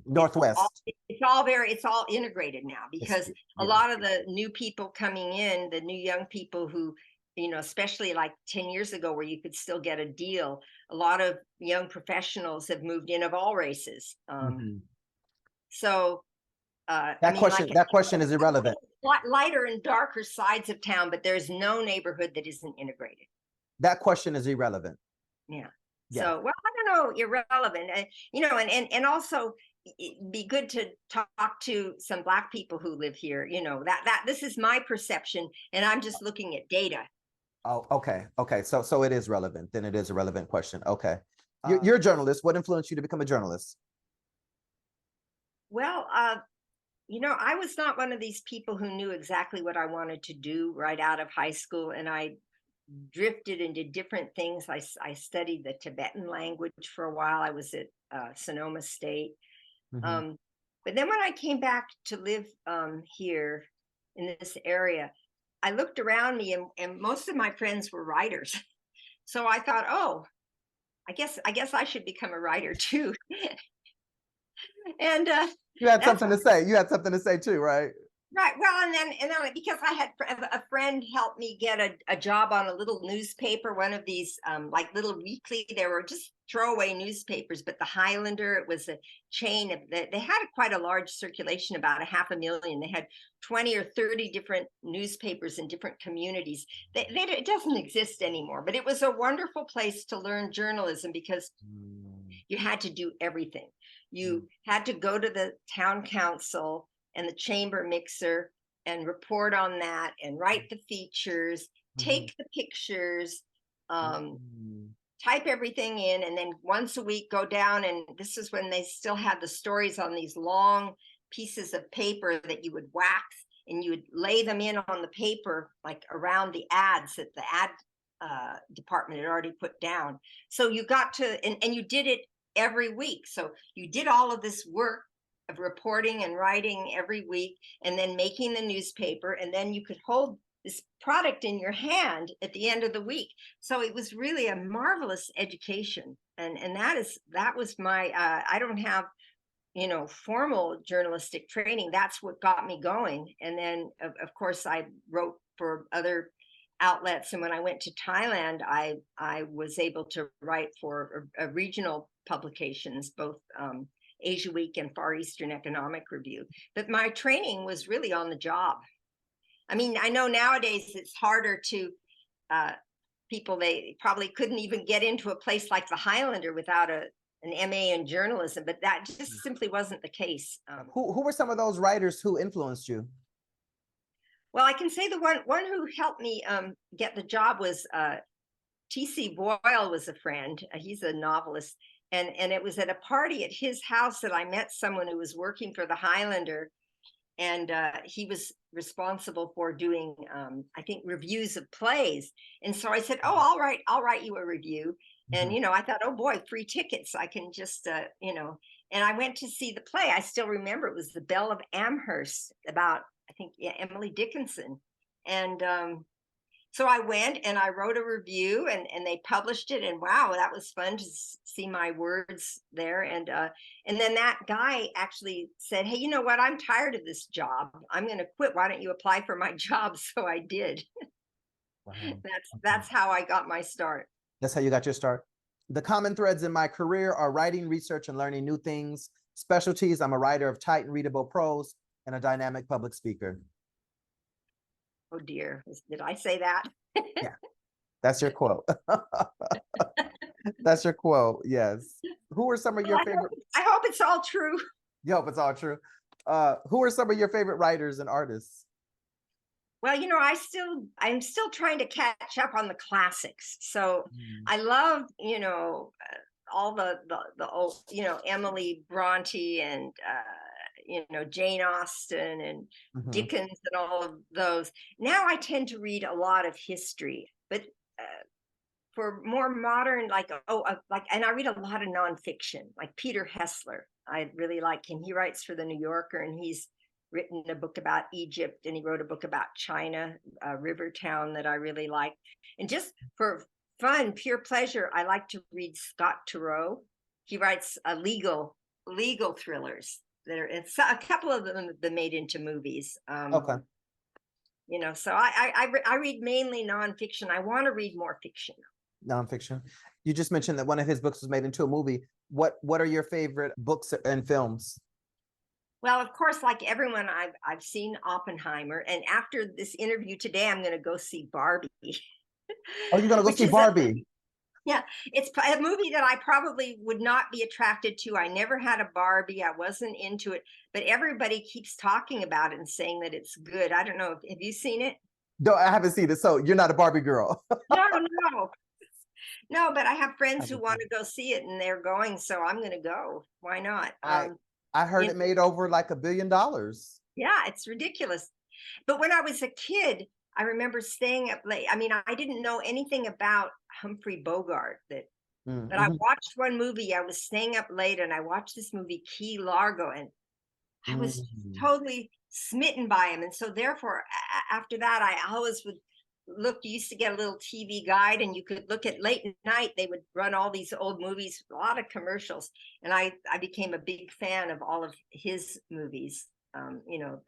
S1: Northwest.
S2: It's all integrated now, because a lot of the new people coming in, the new young people who, especially like 10 years ago where you could still get a deal, a lot of young professionals have moved in of all races. So
S1: that question is irrelevant.
S2: Lighter and darker sides of town, but there's no neighborhood that isn't integrated.
S1: That question is irrelevant.
S2: Yeah. So, well, I don't know, irrelevant, and also it'd be good to talk to some Black people who live here, that this is my perception, and I'm just looking at data.
S1: Oh, okay. So it is relevant. Then it is a relevant question. Okay. You're a journalist. What influenced you to become a journalist?
S2: Well, I was not one of these people who knew exactly what I wanted to do right out of high school, and I drifted into different things. I studied the Tibetan language for a while. I was at Sonoma State.
S1: Mhm.
S2: But then when I came back to live here in this area, I looked around me, and most of my friends were writers. So I thought, oh, I guess I should become a writer too. And
S1: You had
S2: that's
S1: something to say. You had something to say too, right?
S2: right. Well, and then because I had a friend helped me get a job on a little newspaper, one of these like little weekly. They were just throwaway newspapers, but the Highlander, it was a chain of they had quite a large circulation, about 500,000. They had 20 or 30 different newspapers in different communities. It doesn't exist anymore, but it was a wonderful place to learn journalism because you had to do everything. You had to go to the town council and the chamber mixer and report on that and write the features, take the pictures, type everything in, and then once a week go down. And this is when they still had the stories on these long pieces of paper that you would wax, and you would lay them in on the paper, like around the ads that the ad department had already put down. So you got to, and you did it every week. So you did all of this work of reporting and writing every week, and then making the newspaper, and then you could hold this product in your hand at the end of the week. So it was really a marvelous education, and that was my I don't have formal journalistic training. That's what got me going. And then of course I wrote for other outlets, and when I went to Thailand, I was able to write for regional publications, both AsiaWeek and Far Eastern Economic Review. But my training was really on the job. I mean, I know nowadays it's harder to people, they probably couldn't even get into a place like the Highlander without an MA in journalism, but that just simply wasn't the case.
S1: Who were some of those writers who influenced you?
S2: Well, I can say the one who helped me get the job was T.C. Boyle was a friend. He's a novelist. And it was at a party at his house that I met someone who was working for the Highlander. And he was responsible for doing, I think, reviews of plays. And so I said, oh, I'll write you a review. And, I thought, oh boy, free tickets. I can just, and I went to see the play. I still remember it was The Belle of Amherst, about, I think, Emily Dickinson. And so I went and I wrote a review, and they published it, and wow, that was fun to see my words there. And then that guy actually said, hey, you know what? I'm tired of this job. I'm going to quit. Why don't you apply for my job? So I did. Wow. That's how I got my start.
S1: That's how you got your start. The common threads in my career are writing, research, and learning new things. Specialties: I'm a writer of tight and readable prose and a dynamic public speaker.
S2: Oh dear, did I say that?
S1: Yeah, that's your quote. That's your quote, yes. Who are some of your favorite?
S2: I hope it's all true.
S1: You hope it's all true. Who are some of your favorite writers and artists?
S2: Well, I'm still trying to catch up on the classics. So I love, all the old, Emily Bronte and Jane Austen and Dickens and all of those. Now I tend to read a lot of history, but for more modern, and I read a lot of nonfiction, like Peter Hessler. I really like him. He writes for the New Yorker, and he's written a book about Egypt, and he wrote a book about China, Rivertown, that I really like. And just for fun, pure pleasure, I like to read Scott Turow. He writes legal thrillers. A couple of them have been made into movies.
S1: Okay.
S2: So I read mainly nonfiction. I want to read more fiction.
S1: Nonfiction. You just mentioned that one of his books was made into a movie. What are your favorite books and films?
S2: Well, of course, like everyone, I've seen Oppenheimer, and after this interview today, I'm going to go see Barbie.
S1: Oh, you're going to go see Barbie?
S2: Yeah, it's a movie that I probably would not be attracted to. I never had a Barbie. I wasn't into it, but everybody keeps talking about it and saying that it's good. I don't know. Have you seen it?
S1: No, I haven't seen it. So you're not a Barbie girl.
S2: No. No, but I have friends who want to go see it and they're going, so I'm going to go. Why not?
S1: I heard it made over like $1 billion.
S2: Yeah, it's ridiculous. But when I was a kid, I remember staying up late. I mean, I didn't know anything about Humphrey Bogart, but I watched one movie. I was staying up late and I watched this movie, Key Largo, and I was totally smitten by him. And so therefore, after that, I always would look. You used to get a little TV guide and you could look at late at night. They would run all these old movies, a lot of commercials. And I became a big fan of all of his movies.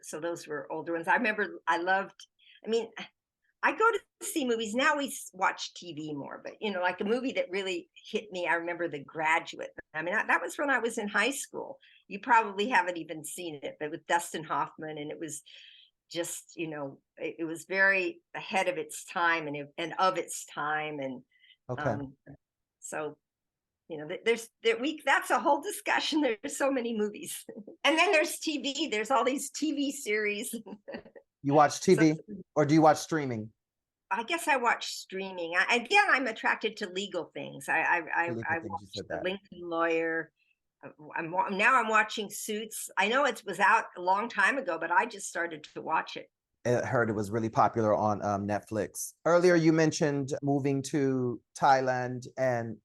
S2: So those were older ones. I remember I mean, I go to see movies now. We watch TV more, but like a movie that really hit me. I remember The Graduate. I mean, that was when I was in high school. You probably haven't even seen it, but with Dustin Hoffman, and it was just, it was very ahead of its time and of its time. And so, that's a whole discussion. There's so many movies. And then there's TV. There's all these TV series.
S1: You watch TV or do you watch streaming?
S2: I guess I watch streaming. I'm attracted to legal things. I watched The Lincoln Lawyer. I'm watching Suits. I know it was out a long time ago, but I just started to watch it.
S1: I heard it was really popular on Netflix. Earlier, you mentioned moving to Thailand and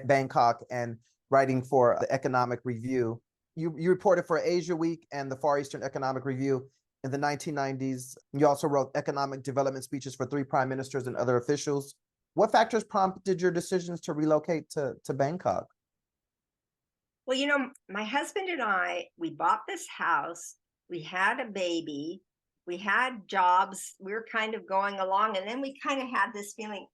S1: Bangkok and writing for the Economic Review. You reported for AsiaWeek and the Far Eastern Economic Review in the 1990s. You also wrote economic development speeches for 3 prime ministers and other officials. What factors prompted your decisions to relocate to Bangkok?
S2: Well, my husband and I, we bought this house, we had a baby, we had jobs, we were kind of going along, and then we kind of had this feeling,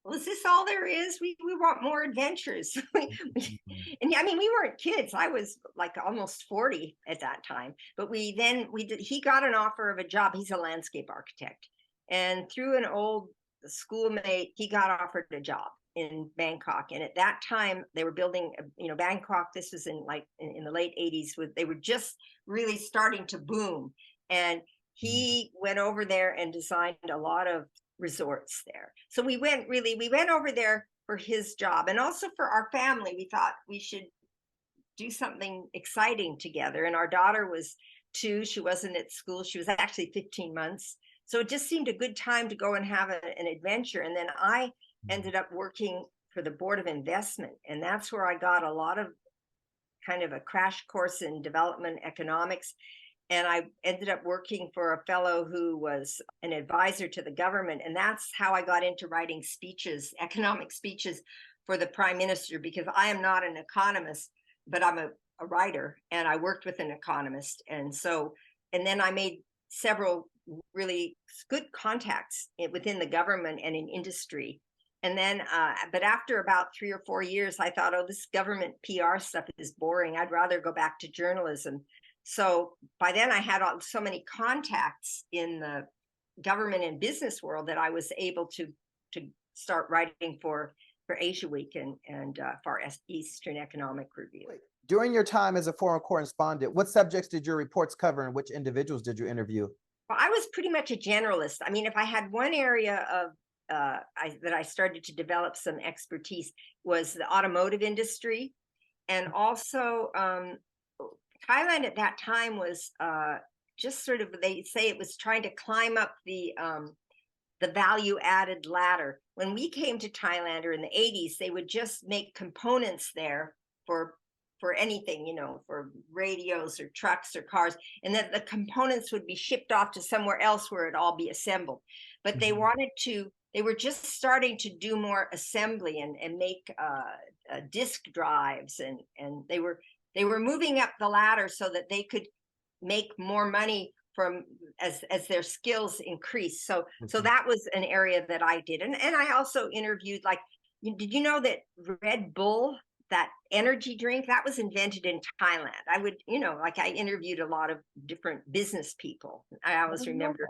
S2: well, is this all there is? We want more adventures. And I mean, we weren't kids. I was like almost 40 at that time, but he got an offer of a job. He's a landscape architect. And through an old schoolmate, he got offered a job in Bangkok. And at that time they were building, Bangkok, this was in the late 80s, they were just really starting to boom. And he went over there and designed a lot of resorts there. So we went over there for his job and also for our family. We thought we should do something exciting together. And our daughter was 2. She wasn't at school. She was actually 15 months. So it just seemed a good time to go and have an adventure. And then I ended up working for the Board of Investment. And that's where I got a lot of kind of a crash course in development economics. And I ended up working for a fellow who was an advisor to the government. And that's how I got into writing speeches, economic speeches for the prime minister, because I am not an economist, but I'm a writer, and I worked with an economist. And then I made several really good contacts within the government and in industry. And then, but after about 3 or 4 years, I thought, this government PR stuff is boring. I'd rather go back to journalism. So by then I had so many contacts in the government and business world that I was able to start writing for AsiaWeek and Far Eastern Economic Review.
S1: During your time as a foreign correspondent, what subjects did your reports cover and which individuals did you interview?
S2: Well, I was pretty much a generalist. I mean, if I had one area of that I started to develop some expertise was the automotive industry, and also Thailand at that time was just sort of, they say it was trying to climb up the value added ladder. When we came to Thailand, or in the 80s, they would just make components there for anything, for radios or trucks or cars, and then the components would be shipped off to somewhere else where it'd all be assembled. But they were just starting to do more assembly and make disk drives, and they were moving up the ladder so that they could make more money from as their skills increased. So that was an area that I did. And I also interviewed, did you know that Red Bull, that energy drink, that was invented in Thailand? I interviewed a lot of different business people. I always remember.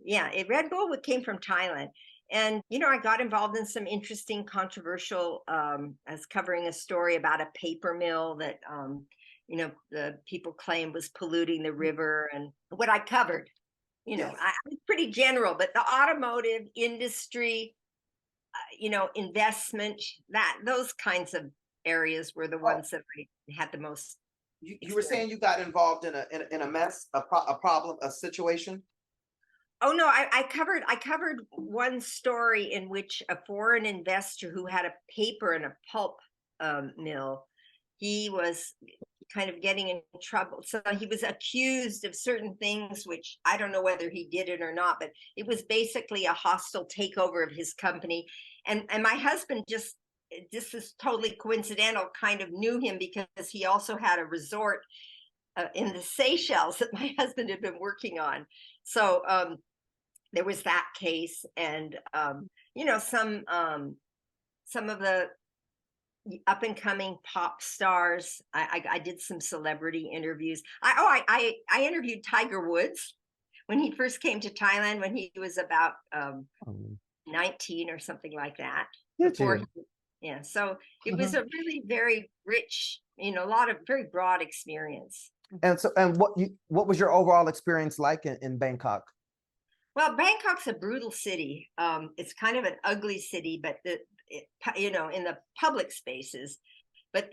S2: Yeah, Red Bull came from Thailand. And, I got involved in some interesting, controversial, I was covering a story about a paper mill that, the people claimed was polluting the river, and what I covered, I was pretty general, but the automotive industry, investment, those kinds of areas were the ones that I had the most.
S1: You were saying you got involved in a mess, a problem, a situation.
S2: Oh no, I covered one story in which a foreign investor who had a paper and a pulp mill, he was kind of getting in trouble. So he was accused of certain things, which I don't know whether he did it or not, but it was basically a hostile takeover of his company. And my husband just, this is totally coincidental, kind of knew him because he also had a resort in the Seychelles that my husband had been working on. So there was that case, and some of the up and coming pop stars. I did some celebrity interviews. I interviewed Tiger Woods when he first came to Thailand when he was about 19 or something like that. Yeah, so it was a really very rich, a lot of very broad experience.
S1: And what was your overall experience like in Bangkok?
S2: Well, Bangkok's a brutal city. It's kind of an ugly city, but in the public spaces, but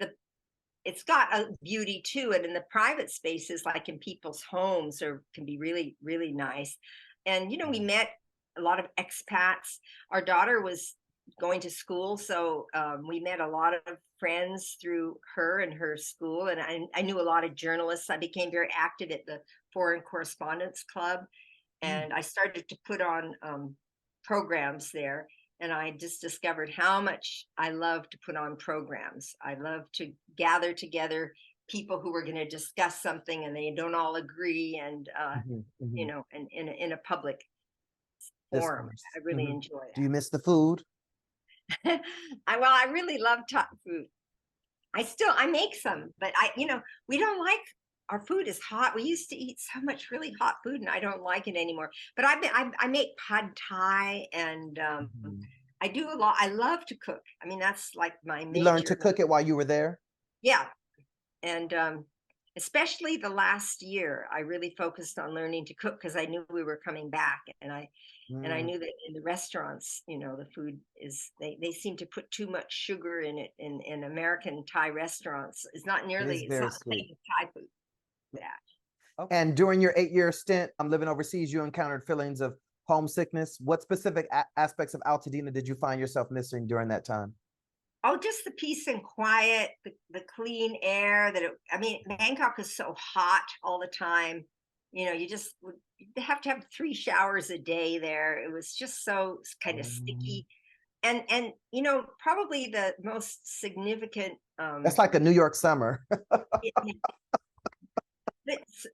S2: it's got a beauty to it. In the private spaces, like in people's homes, can be really, really nice. And we met a lot of expats. Our daughter was going to school, so we met a lot of friends through her and her school. And I knew a lot of journalists. I became very active at the Foreign Correspondents Club, and I started to put on programs there. And I just discovered how much I love to put on programs. I love to gather together people who are going to discuss something and they don't all agree, and and in a public forum. I really enjoy it.
S1: Do you miss the food?
S2: I really love Thai food. I make some, but we don't like, our food is hot. We used to eat so much really hot food, and I don't like it anymore. But I make pad Thai, and I do a lot. I love to cook. I mean, that's like my major.
S1: You learned to cook it while you were there?
S2: Yeah, and especially the last year, I really focused on learning to cook because I knew we were coming back, and I knew that in the restaurants, the food is, they seem to put too much sugar in it. In American Thai restaurants, it's not nearly it's not the same as Thai food. Yeah.
S1: Okay. And during your 8-year stint living overseas, you encountered feelings of homesickness. What specific aspects of Altadena did you find yourself missing during that time?
S2: Oh, just the peace and quiet, the clean air. Bangkok is so hot all the time. You just would have to have 3 showers a day there. It was just so kind of sticky. And probably the most significant.
S1: That's like a New York summer.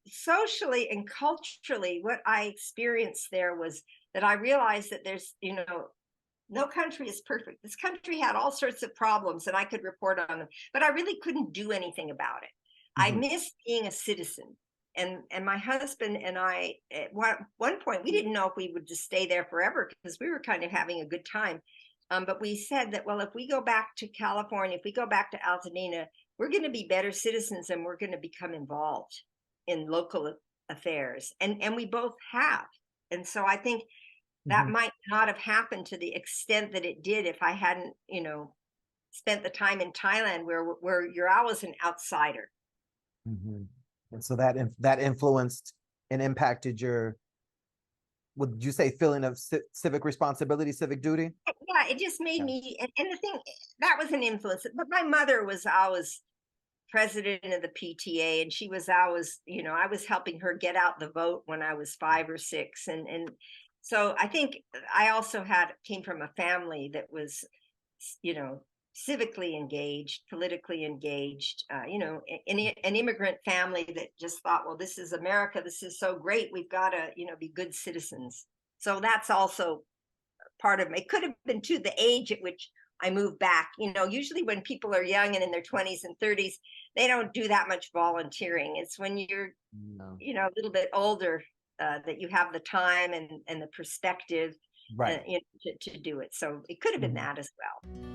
S2: Socially and culturally, what I experienced there was that I realized that there's, no country is perfect. This country had all sorts of problems, and I could report on them, but I really couldn't do anything about it. I missed being a citizen. And my husband and I, at one point, we didn't know if we would just stay there forever because we were kind of having a good time. But we said that, well, if we go back to California, if we go back to Altadena, we're going to be better citizens, and we're going to become involved in local affairs. And we both have. And so I think that might not have happened to the extent that it did if I hadn't, spent the time in Thailand where you're always an outsider.
S1: And so that influenced and impacted your, would you say, feeling of civic responsibility, civic duty?
S2: Yeah, it just made me, and the thing, that was an influence. But my mother was always president of the PTA, and she was always, I was helping her get out the vote when I was 5 or 6. And so I think I also came from a family that was, civically engaged, politically engaged, an immigrant family that just thought, well, this is America. This is so great. We've got to, be good citizens. So that's also part of it. It could have been to the age at which I moved back. Usually when people are young and in their 20s and 30s, they don't do that much volunteering. It's when you're, a little bit older that you have the time and the perspective to do it. So it could have been that as well.